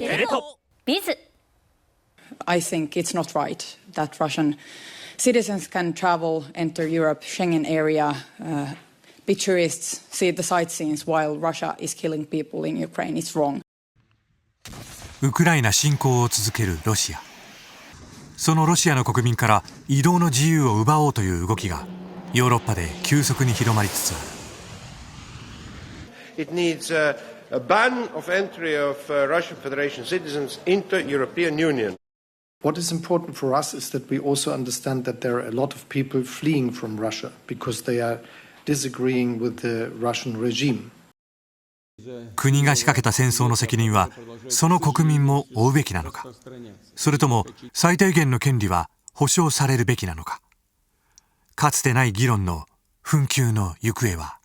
テレ東BIZ I think it's not right that Russian citizens can travel, enter Europe, Schengen area, be tourists, see the sightseeings while Russia is killing people in Ukraine. It's wrong. ウクライナ侵攻を続けるロシア。そのロシアの国民から移動の自由を奪おうという動きがヨーロッパで急速に広まりつつある。It needs a ban of entry of Russian Federation citizens into European Union. What is important for us is that we also understand that there are a lot of people fleeing from Russia because they are disagreeing with the Russian regime. 国が仕掛けた戦争の責任はその国民も負うべきなのか、それとも最低限の権利は保障されるべきなのか。かつてない議論の紛糾の行方は。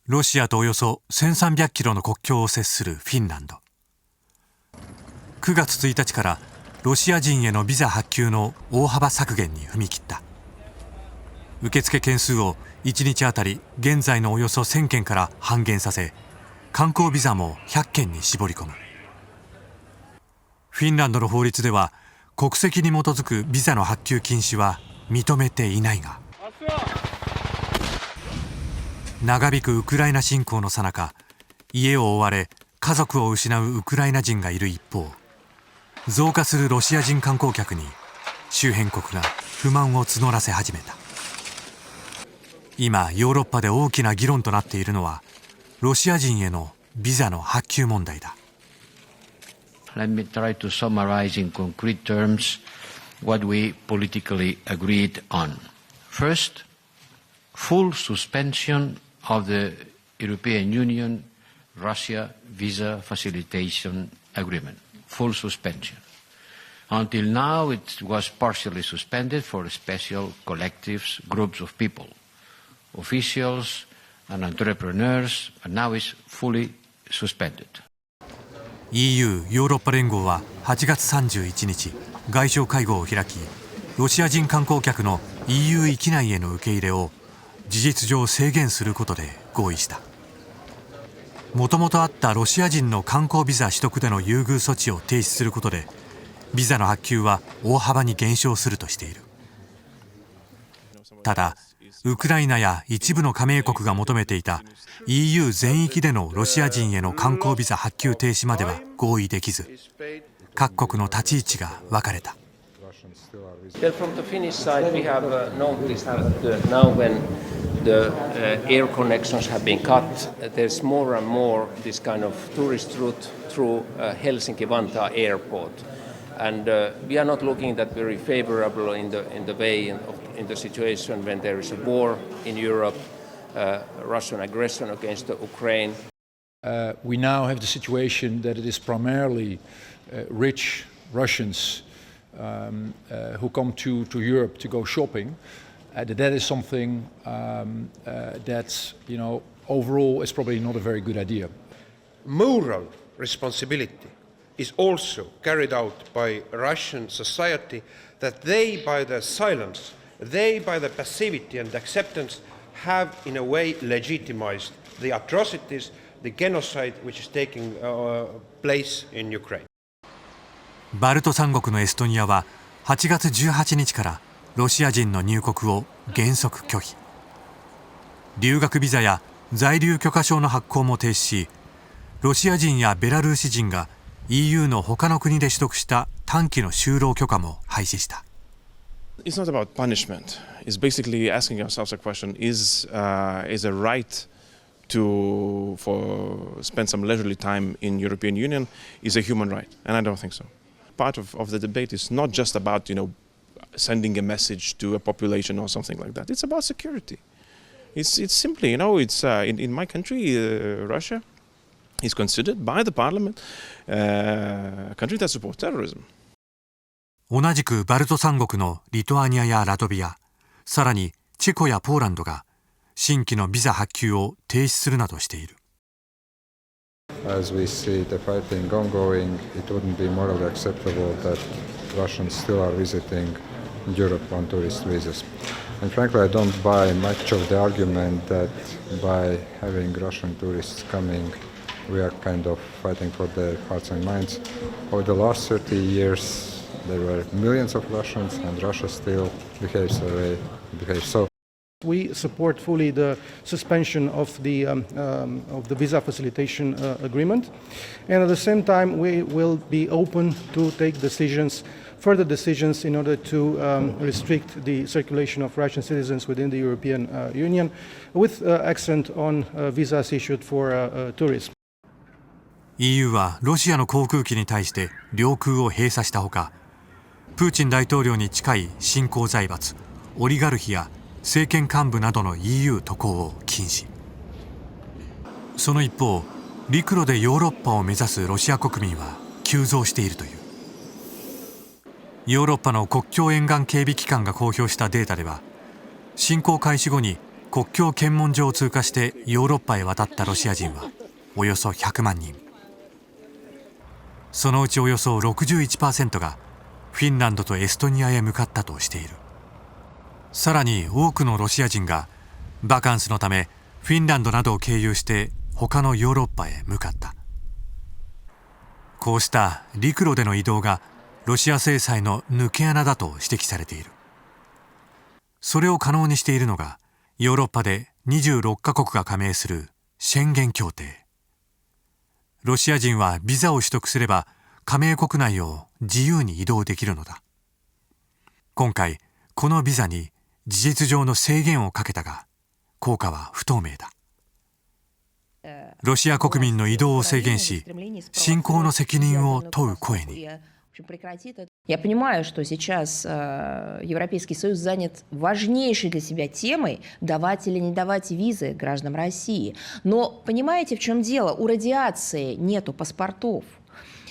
ロシアとおよそ1300キロの国境を接するフィンランド。9月1日からロシア人へのビザ発給の大幅削減に踏み切った。受付件数を1日あたり現在のおよそ1000件から半減させ、観光ビザも100件に絞り込む。フィンランドの法律では国籍に基づくビザの発給禁止は認めていないが、長引くウクライナ侵攻の最中、家を追われ家族を失うウクライナ人がいる一方、増加するロシア人観光客に周辺国が不満を募らせ始めた。今ヨーロッパで大きな議論となっているのはロシア人へのビザの発給問題だ。Let me try to summarize in concrete terms what we politically agreed on. First, full suspension of the European Union Russia visa facilitation agreement. Full suspension. Until now it was partially suspended for special collectives, groups of people, officials and entrepreneurs, and now it's fully suspended. EU ヨーロッパ連合は8月31日外相会合を開き、ロシア人観光客の EU 域内への受け入れを事実上制限することで合意した。もともとあったロシア人の観光ビザ取得での優遇措置を停止することでビザの発給は大幅に減少するとしている。ただウクライナや一部の加盟国が求めていた EU 全域でのロシア人への観光ビザ発給停止までは合意できず、各国の立ち位置が分かれた。Well, from the Finnish side, we have noticed that now when the air connections have been cut, there's more and more this kind of tourist route through Helsinki-Vantaa airport. And we are not looking that very favorable in the way in the situation when there is a war in Europe, Russian aggression against Ukraine. We now have the situation that it is primarily rich Russians who come to Europe to go shopping. That is something that, overall is probably not a very good idea. Moral responsibility is also carried out by Russian society that they, by their silence, they, by their passivity and acceptance, have in a way legitimized the atrocities, the genocide which is taking place in Ukraine. バルト三国のエストニアは8月18日からロシア人の入国を原則拒否。留学ビザや在留許可証の発行も停止し、ロシア人やベラルーシ人が EU の他の国で取得した短期の就労許可も廃止した。It's not about punishment. It's basically asking ourselves a question: is a right to spend some leisurely time in European Union is a human right? And I don't think so. Part of the debate is not just about sending a message to a population or something like that. It's about security. It's simply it's in my country, Russia, is considered by the parliament a country that supports terrorism. 同じくバルト三国のリトアニアやラトビア、さらにチェコやポーランドが新規のビザ発給を停止するなどしている。As we see the fighting ongoing, it wouldn't be morally acceptable that Russians still are visiting Europe on tourist visas. And frankly, I don't buy much of the argument that by having Russian tourists coming we are kind of fighting for their hearts and minds. Over the last 30 years, there were millions of Russians, and Russia still behaves the way it behaves. So we support fully the suspension of the visa facilitation agreement, and at the same time we will be open to take further decisions in order to restrict the circulation of Russian citizens within the European Union, with accent on visas issued for tourism. EU はロシアの航空機に対して領空を閉鎖したほか、プーチン大統領に近い新興財閥、オリガルヒや政権幹部などの EU 渡航を禁止。その一方、陸路でヨーロッパを目指すロシア国民は急増しているという。ヨーロッパの国境沿岸警備機関が公表したデータでは、侵攻開始後に国境検問所を通過してヨーロッパへ渡ったロシア人はおよそ100万人。そのうちおよそ 61% がフィンランドとエストニアへ向かったとしている。さらに多くのロシア人がバカンスのためフィンランドなどを経由して他のヨーロッパへ向かった。こうした陸路での移動がロシア制裁の抜け穴だと指摘されている。それを可能にしているのがヨーロッパで26カ国が加盟するシェンゲン協定。ロシア人はビザを取得すれば加盟国内を自由に移動できるのだ。今回このビザに事実上の制限をかけたが効果は不透明だ。ロシア国民の移動を制限し、侵攻の責任を問う声に。Я понимаю, что сейчас Европейский Союз занят важнейшей для себя темой давать или не давать визы гражданам России. Но понимаете, в чем дело? У радиации нету паспортов.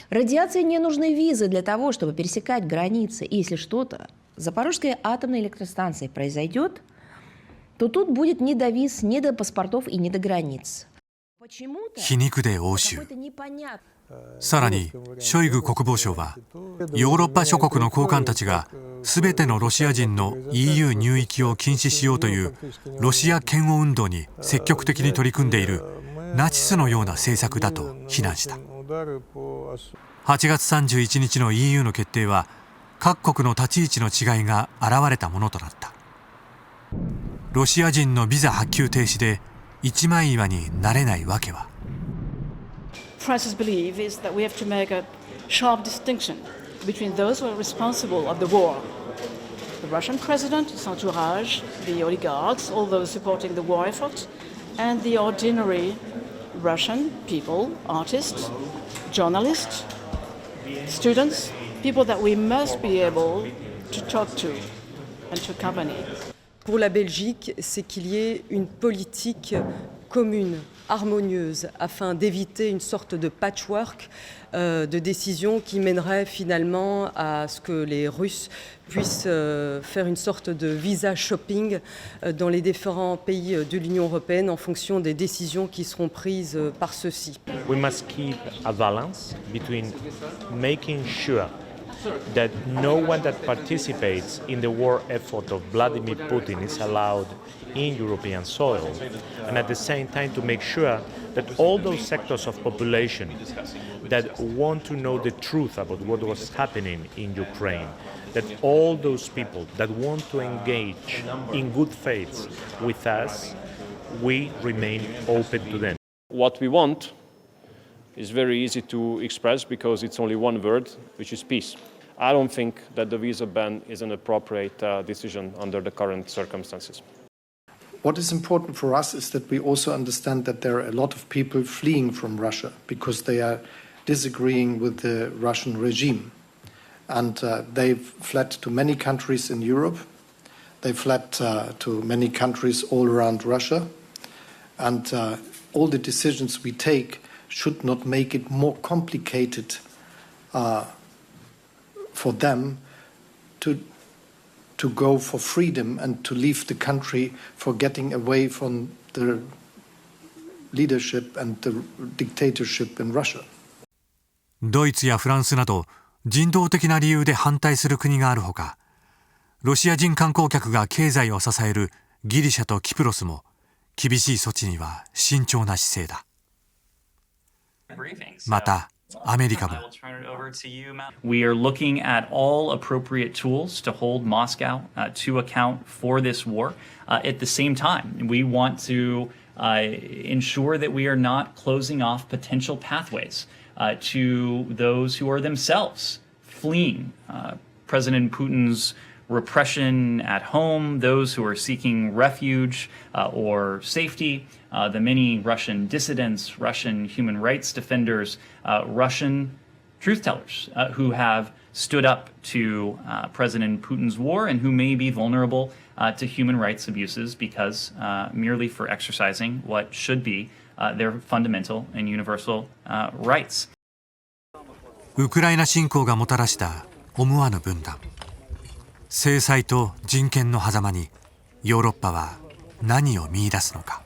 Радиации не нужны визы для того, чтобы пересекать границы. И если что-то с Запорожской атомной электростанцией произойдет, то тут будет ни до виз, ни до паспортов и ни до границ. 皮肉で応酬。さらにショイグ国防相はヨーロッパ諸国の高官たちが全てのロシア人の EU 入域を禁止しようというロシア嫌悪運動に積極的に取り組んでいるナチスのような政策だと非難した。8月31日の EU の決定は各国の立ち位置の違いが現れたものとなった。ロシア人のビザ発給停止で一枚岩になれないわけは。France's belief is that we have to make a sharp distinction between those who are responsible of the war. The Russian president, his entourage, the oligarchs, all those supporting the war effort, and the ordinary Russian people, artists, journalists, students, people that we must be able to talk to and to accompany. Pour la Belgique, c'est qu'il y ait une politique commune, harmonieuse, afin d'éviter une sorte de patchwork de décisions qui mènerait finalement à ce que les Russes puissent faire une sorte de visa shopping dans les différents pays de l'Union européenne en fonction des décisions qui seront prises par ceux-ci. We must keep a balance between making sure that no one that participates in the war effort of Vladimir Putin is allowed in European soil, and at the same time to make sure that all those sectors of population that want to know the truth about what was happening in Ukraine, that all those people that want to engage in good faith with us, we remain open to them. What we want is very easy to express because it's only one word, which is peace. I don't think that the visa ban is an appropriate decision under the current circumstances. What is important for us is that we also understand that there are a lot of people fleeing from Russia because they are disagreeing with the Russian regime. And they've fled to many countries in Europe. They fled to many countries all around Russia. And all the decisions we take should not make it more complicated for them to go for freedom and to leave the country for getting away from the leadership and the dictatorship in Russia. ドイツやフランスなど人道的な理由で反対する国があるほか、ロシア人観光客が経済を支えるギリシャとキプロスも厳しい措置には慎重な姿勢だ。またアメリカも We are looking at all appropriate tools to hold Moscow to account for this war. At the same time, we want to ensure that we are not closing off potential pathways to those who are themselves fleeing President Putin's repression at home, those who are seeking refuge or safety, the many Russian dissidents, Russian human rights defenders, Russian truth tellers who have stood up to President Putin's war and who may be vulnerable to human rights abuses because merely for exercising what should be their fundamental and universal rights. ウクライナ侵攻がもたらした思わぬ分断。制裁と人権の狭間にヨーロッパは何を見出すのか。